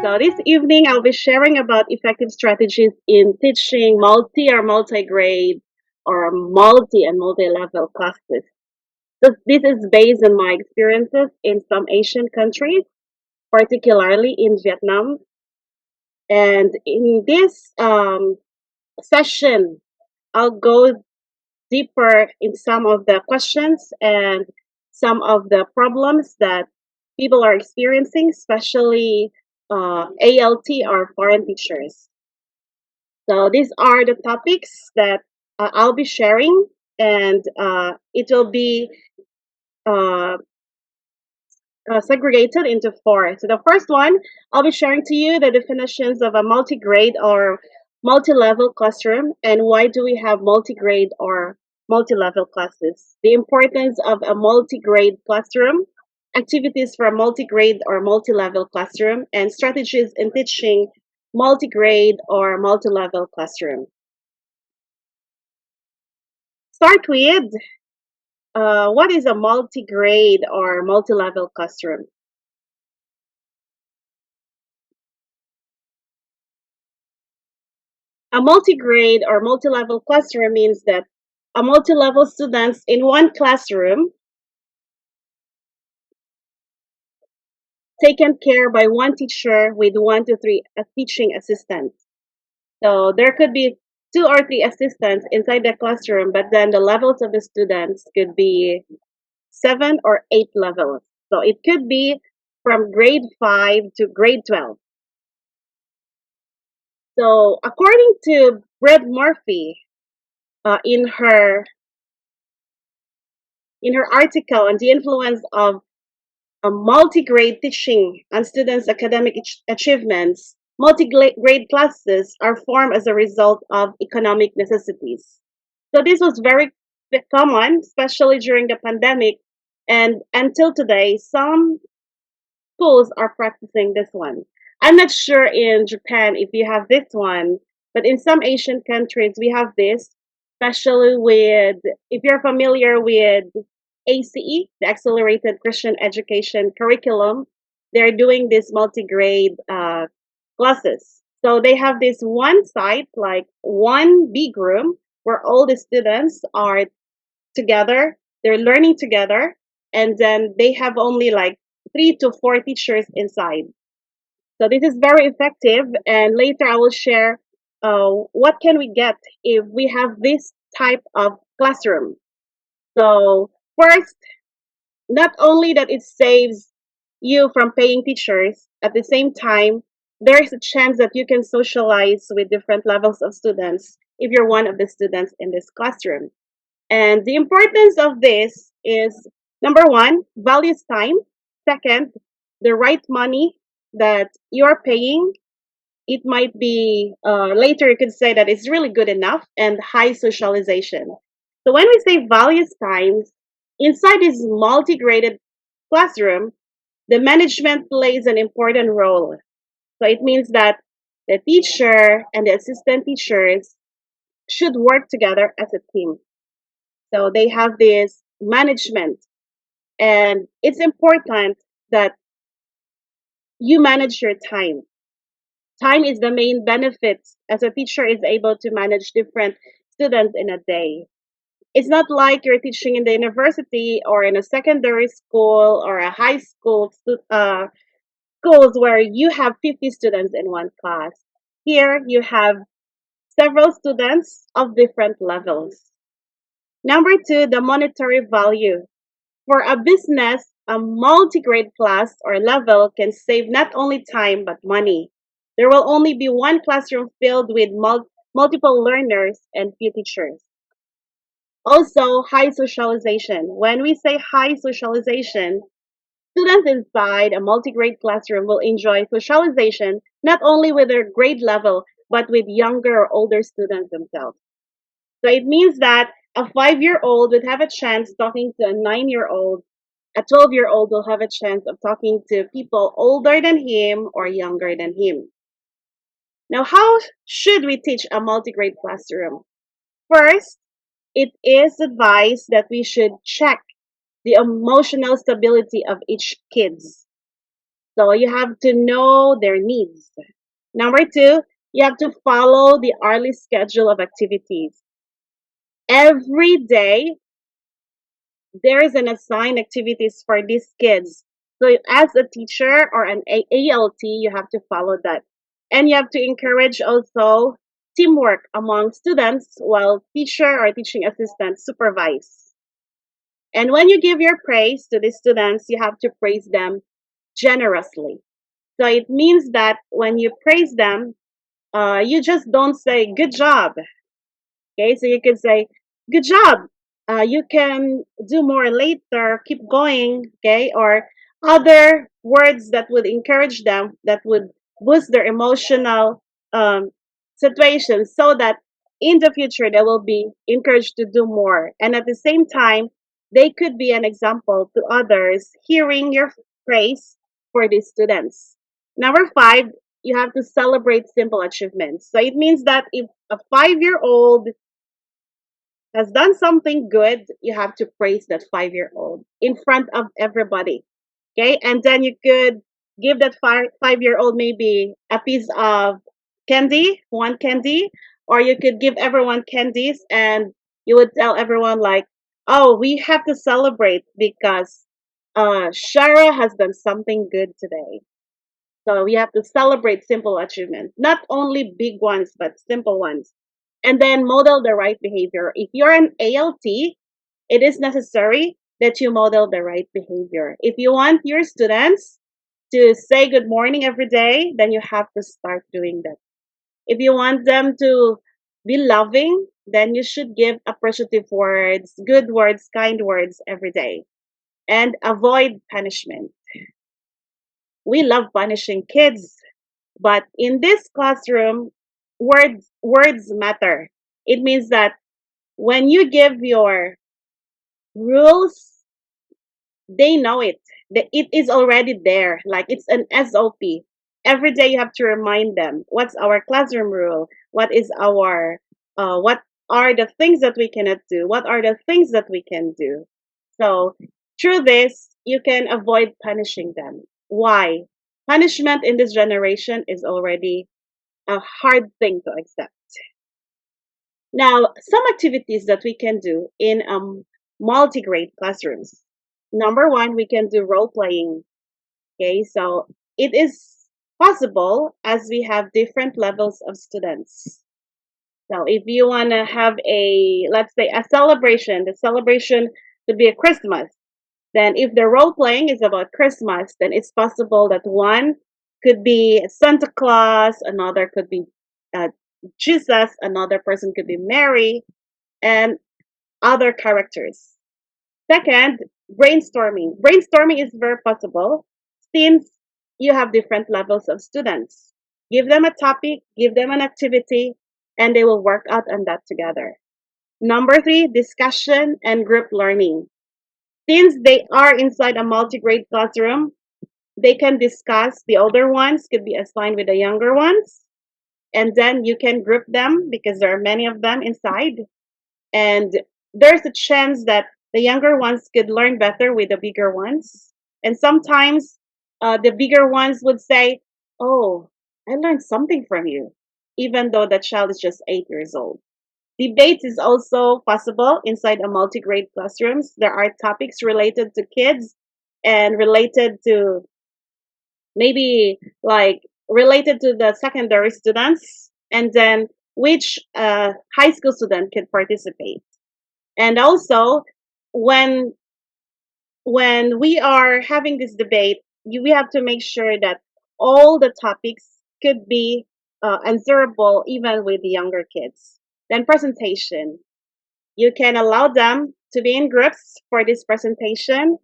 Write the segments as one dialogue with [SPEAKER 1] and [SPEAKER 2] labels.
[SPEAKER 1] So this evening, I'll be sharing about effective strategies in teaching multi or multi-grade or multi and multi-level classes. So this is based on my experiences in some Asian countries, particularly in Vietnam. And in this session, I'll go deeper in some of the questions and some of the problems that people are experiencing, especially ALT or foreign teachers. So these are the topics that I'll be sharing, and it will be uh, segregated into four. So the first one, I'll be sharing to you the definitions of a multi-grade or multi-level classroom, and why do we have multi-grade or multi-level classes. The importance of a multi-grade classroom, activities for a multi-grade or multi-level classroom, and strategies in teaching multi-grade or multi-level classroom. Start with what is a multi-grade or multi-level classroom? A multi-grade or multi-level classroom means that a multi-level students in one classroom taken care by one teacher with 1 to 3 teaching assistants. So there could be 2 or 3 assistants inside the classroom, but then the levels of the students could be 7 or 8 levels. So it could be from grade 5 to grade 12. So according to Brett Murphy, in her article on the influence of a multi-grade teaching on students' academic achievements, multi-grade classes are formed as a result of economic necessities. So this was very common, especially during the pandemic, and until today, some schools are practicing this one. I'm not sure in Japan if you have this one, but in some Asian countries we have this, especially with, if you're familiar with ACE, the Accelerated Christian Education Curriculum, they're doing this multi-grade classes. So they have this one site, like one big room, where all the students are together, they're learning together, and then they have only like 3 to 4 teachers inside. So this is very effective, and later I will share what can we get if we have this type of classroom. So first, not only that it saves you from paying teachers, at the same time, there's a chance that you can socialize with different levels of students if you're one of the students in this classroom. And the importance of this is, number one, values time. Second, the right money that you're paying. It might be, later you could say that it's really good enough, and high socialization. So when we say values times, inside this multi-graded classroom, the management plays an important role. So it means that the teacher and the assistant teachers should work together as a team. So they have this management, and it's important that you manage your time. Time is the main benefit, as a teacher is able to manage different students in a day. It's not like you're teaching in the university or in a secondary school or a high school schools where you have 50 students in one class. Here you have several students of different levels. Number two, the monetary value. For a business, a multi-grade class or level can save not only time but money. There will only be one classroom filled with multiple learners and few teachers. Also, high socialization. When we say high socialization, students inside a multi-grade classroom will enjoy socialization not only with their grade level, but with younger or older students themselves. So it means that a 5-year-old would have a chance talking to a 9-year-old. A 12-year-old will have a chance of talking to people older than him or younger than him. Now, how should we teach a multi-grade classroom? First, it is advised that we should check the emotional stability of each kids. So you have to know their needs. Number two, you have to follow the hourly schedule of activities. Every day, there is an assigned activities for these kids. So as a teacher or an ALT, you have to follow that. And you have to encourage also teamwork among students while teacher or teaching assistant supervise. And when you give your praise to the students, you have to praise them generously. So it means that when you praise them, you just don't say good job. Okay, so you can say good job. You can do more later. Keep going. Okay, or other words that would encourage them, that would boost their emotional situation, so that in the future they will be encouraged to do more. And at the same time, they could be an example to others hearing your praise for these students. Number five, you have to celebrate simple achievements. So it means that if a 5 year old has done something good, you have to praise that 5 year old in front of everybody. Okay. And then you could give that 5 year old maybe a piece of candy, one candy, or you could give everyone candies and you would tell everyone, like, oh, we have to celebrate because Shara has done something good today. So we have to celebrate simple achievements, not only big ones, but simple ones. And then model the right behavior. If you're an ALT, it is necessary that you model the right behavior. If you want your students to say good morning every day, then you have to start doing that. If you want them to be loving, then you should give appreciative words, good words, kind words every day. And avoid punishment. We love punishing kids, but in this classroom, words matter. It means that when you give your rules, they know it. It is already there. Like it's an SOP. Every day you have to remind them what's our classroom rule, what are the things that we cannot do, what are the things that we can do. So through this, you can avoid punishing them. Why? Punishment in this generation is already a hard thing to accept. Now, some activities that we can do in multi-grade classrooms. Number one, we can do role playing. Okay, so it is possible as we have different levels of students. So if you want to have let's say, a celebration, the celebration could be a Christmas. Then if the role playing is about Christmas, then it's possible that one could be Santa Claus, another could be uh, Jesus, another person could be Mary, and other characters. Second, brainstorming. Brainstorming is very possible since you have different levels of students. Give them a topic, give them an activity, and they will work out on that together. Number three, discussion and group learning. Since they are inside a multi-grade classroom, they can discuss. The older ones could be assigned with the younger ones, and then you can group them because there are many of them inside. And there's a chance that the younger ones could learn better with the bigger ones. And sometimes the bigger ones would say, oh, I learned something from you, even though the child is just 8 years old. Debates is also possible inside a multi-grade classrooms. There are topics related to kids and related to maybe like related to the secondary students, and then which high school student can participate. And also, when we are having this debate, we have to make sure that all the topics could be answerable even with the younger kids. Then presentation. You can allow them to be in groups for this presentation.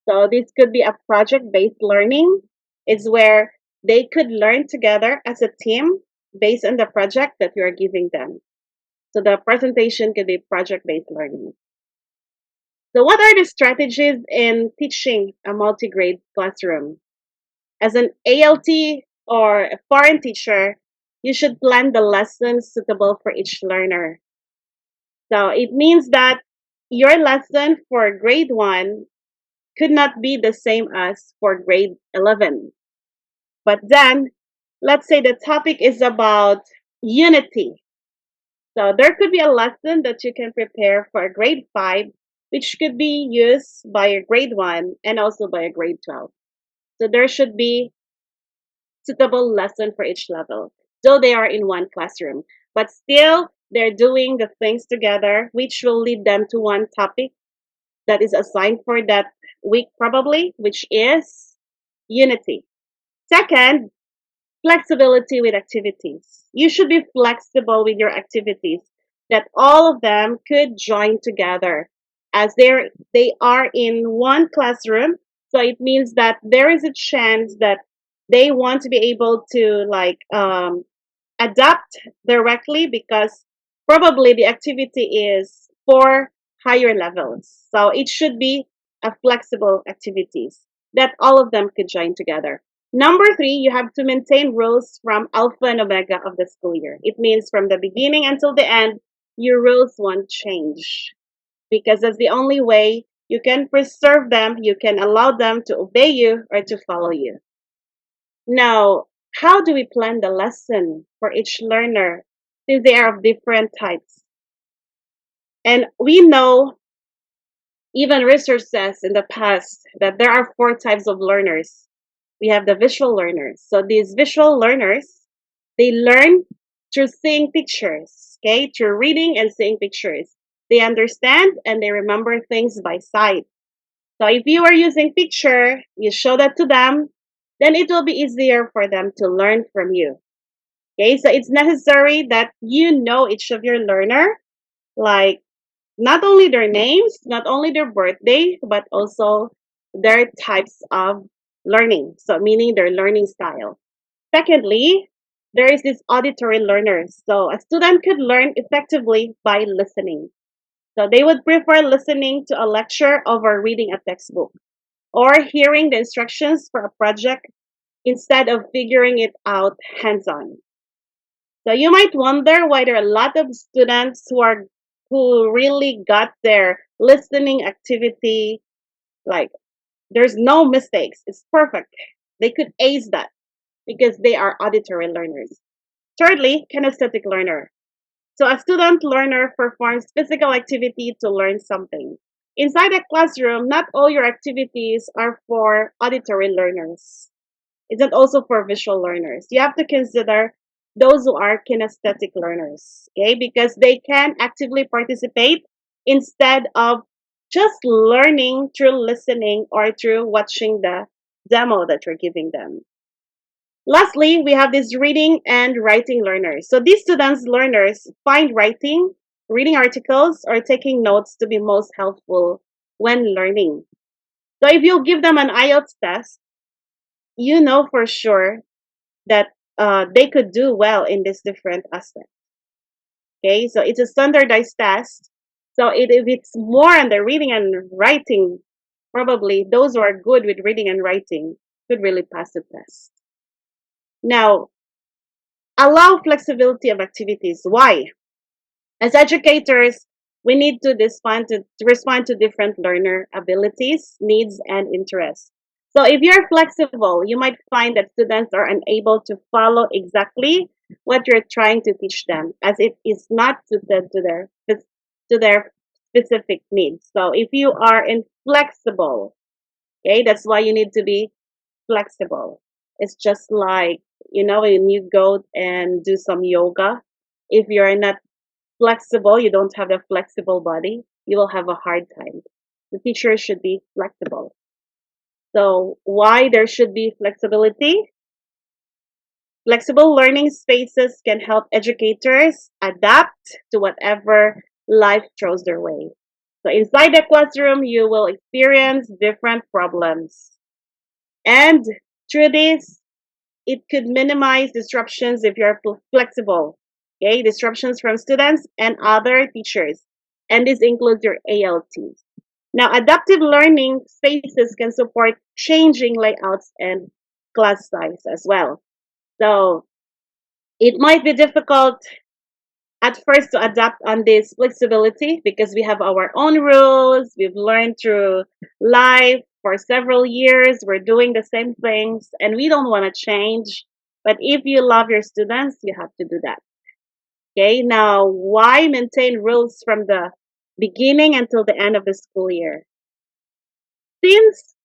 [SPEAKER 1] So this could be a project-based learning. It's where they could learn together as a team based on the project that you are giving them. So the presentation could be project-based learning. So what are the strategies in teaching a multi-grade classroom? As an ALT or a foreign teacher, you should plan the lessons suitable for each learner. So it means that your lesson for grade 1 could not be the same as for grade 11. But then, let's say the topic is about unity. So there could be a lesson that you can prepare for a grade 5, which could be used by a grade 1 and also by a grade 12. So there should be suitable lesson for each level, though they are in one classroom. But still, they're doing the things together, which will lead them to one topic that is assigned for that week, probably, which is unity. Second, flexibility with activities. You should be flexible with your activities, that all of them could join together as they are in one classroom. So it means that there is a chance that they want to be able to adapt directly, because probably the activity is for higher levels. So it should be a flexible activities that all of them could join together. Number three, you have to maintain rules from alpha and omega of the school year. It means from the beginning until the end, your rules won't change, because that's the only way you can preserve them, you can allow them to obey you or to follow you. Now, how do we plan the lesson for each learner, since they are of different types? And we know, even research says in the past, that there are 4 types of learners. We have the visual learners. So these visual learners, they learn through seeing pictures, okay? Through reading and seeing pictures. They understand and they remember things by sight. So if you are using picture, you show that to them, then it will be easier for them to learn from you. Okay, so it's necessary that you know each of your learner, like not only their names, not only their birthday, but also their types of learning. So meaning their learning style. Secondly, there is this auditory learners. So a student could learn effectively by listening. So they would prefer listening to a lecture over reading a textbook, or hearing the instructions for a project instead of figuring it out hands-on. So you might wonder why there are a lot of students who really got their listening activity, like there's no mistakes. It's perfect. They could ace that because they are auditory learners. Thirdly, kinesthetic learner. So a student learner performs physical activity to learn something. Inside a classroom, not all your activities are for auditory learners. It's not also for visual learners. You have to consider those who are kinesthetic learners, okay? Because they can actively participate instead of just learning through listening or through watching the demo that you're giving them. Lastly, we have these reading and writing learners. So these learners find writing, reading articles, or taking notes to be most helpful when learning. So if you give them an IELTS test, you know for sure that they could do well in these different aspects. Okay, so it's a standardized test. So if it's more on the reading and writing, probably those who are good with reading and writing could really pass the test. Now, allow flexibility of activities. Why? As educators, we need to respond to different learner abilities, needs, and interests. So if you're flexible, you might find that students are unable to follow exactly what you're trying to teach them, as it is not suited to their specific needs. So if you are inflexible, okay, that's why you need to be flexible. It's just like, when you go and do some yoga, if you're not flexible, you don't have a flexible body, you will have a hard time. The teacher should be flexible. So why there should be flexibility? Flexible learning spaces can help educators adapt to whatever life throws their way. So inside the classroom, you will experience different problems. And through this, it could minimize disruptions if you're flexible. Okay, disruptions from students and other teachers. And this includes your ALTs. Now, adaptive learning spaces can support changing layouts and class size as well. So it might be difficult at first to adapt on this flexibility because we have our own rules. We've learned through life for several years, we're doing the same things, and we don't want to change. But if you love your students, you have to do that. Okay, now why maintain rules from the beginning until the end of the school year? Since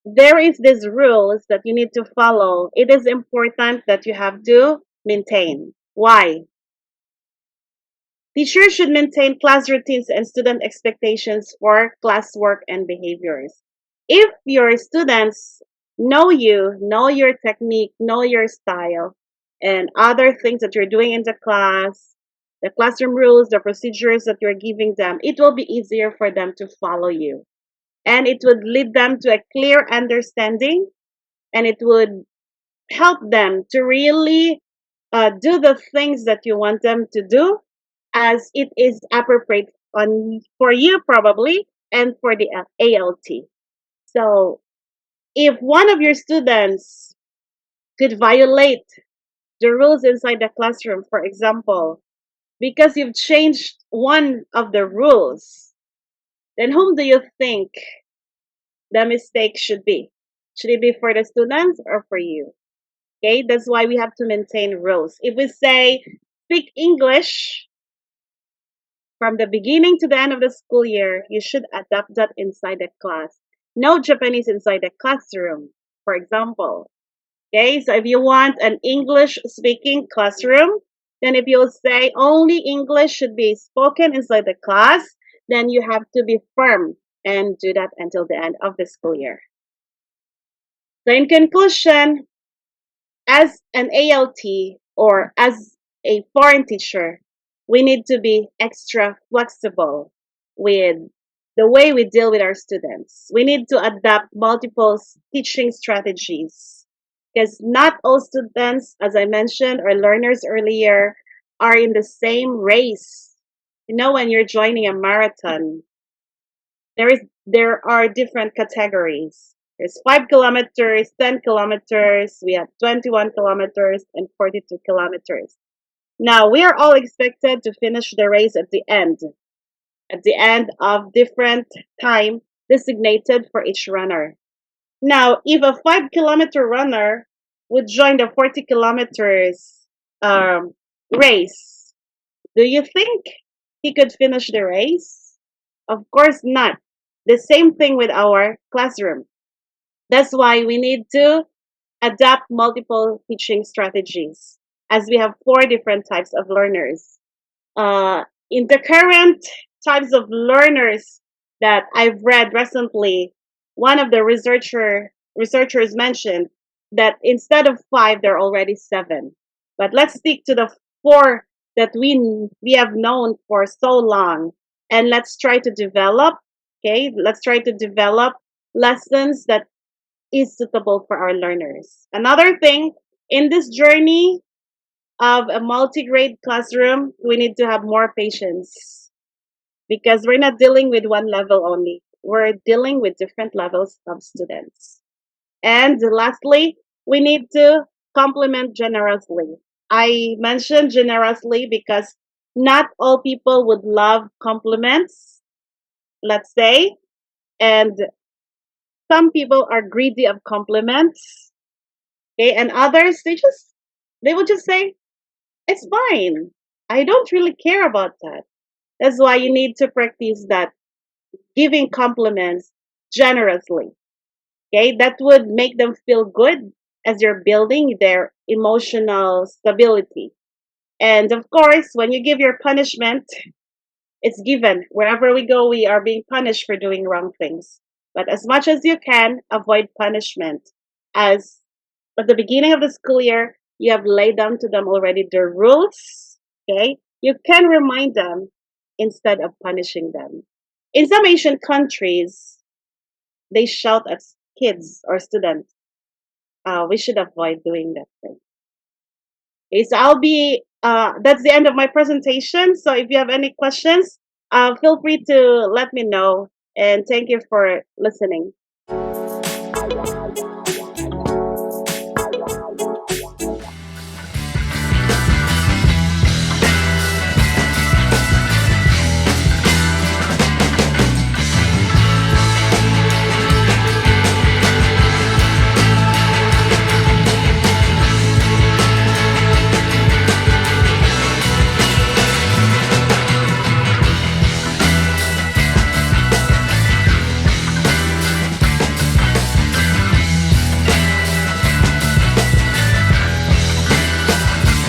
[SPEAKER 1] there is these rules that you need to follow, it is important that you have to maintain. Why? Teachers should maintain class routines and student expectations for classwork and behaviors. If your students know you, know your technique, know your style, and other things that you're doing in the class, the classroom rules, the procedures that you're giving them, it will be easier for them to follow you. And it would lead them to a clear understanding, and it would help them to really do the things that you want them to do as it is appropriate for you probably and for the ALT. So if one of your students could violate the rules inside the classroom, for example, because you've changed one of the rules, then whom do you think the mistake should be? Should it be for the students or for you? Okay, that's why we have to maintain rules. If we say speak English from the beginning to the end of the school year, you should adapt that inside the class. No Japanese inside the classroom, for example. Okay, so if you want an English speaking classroom, then if you say only English should be spoken inside the class, then you have to be firm and do that until the end of the school year. So in conclusion, as an ALT or as a foreign teacher, we need to be extra flexible with the way we deal with our students. We need to adapt multiple teaching strategies because not all students, as I mentioned, or learners earlier, are in the same race. You know, when you're joining a marathon, there are different categories. There's 5 kilometers, 10 kilometers, we have 21 kilometers, and 42 kilometers. Now, we are all expected to finish the race at the end of different time designated for each runner. Now, if a 5-kilometer runner would join the 40 kilometers race, do you think he could finish the race? Of course not. The same thing with our classroom. That's why we need to adapt multiple teaching strategies as we have 4 different types of learners. In the current types of learners that I've read recently, one of the researchers mentioned that instead of 5, there are already 7. But let's stick to the 4 that we have known for so long, and let's try to develop. Okay, let's try to develop lessons that is suitable for our learners. Another thing in this journey of a multi-grade classroom, we need to have more patience because we're not dealing with one level only. We're dealing with different levels of students. And lastly, we need to compliment generously. I mentioned generously because not all people would love compliments, let's say, and some people are greedy of compliments. Okay, and others they would just say, it's fine. I don't really care about that. That's why you need to practice that giving compliments generously. Okay, that would make them feel good as you're building their emotional stability. And of course, when you give your punishment, it's given. Wherever we go, we are being punished for doing wrong things. But as much as you can, avoid punishment. As at the beginning of the school year, you have laid down to them already the rules. Okay, you can remind them instead of punishing them. In some Asian countries, they shout at kids or students. We should avoid doing that thing. Okay, so that's the end of my presentation. So if you have any questions, feel free to let me know. And thank you for listening.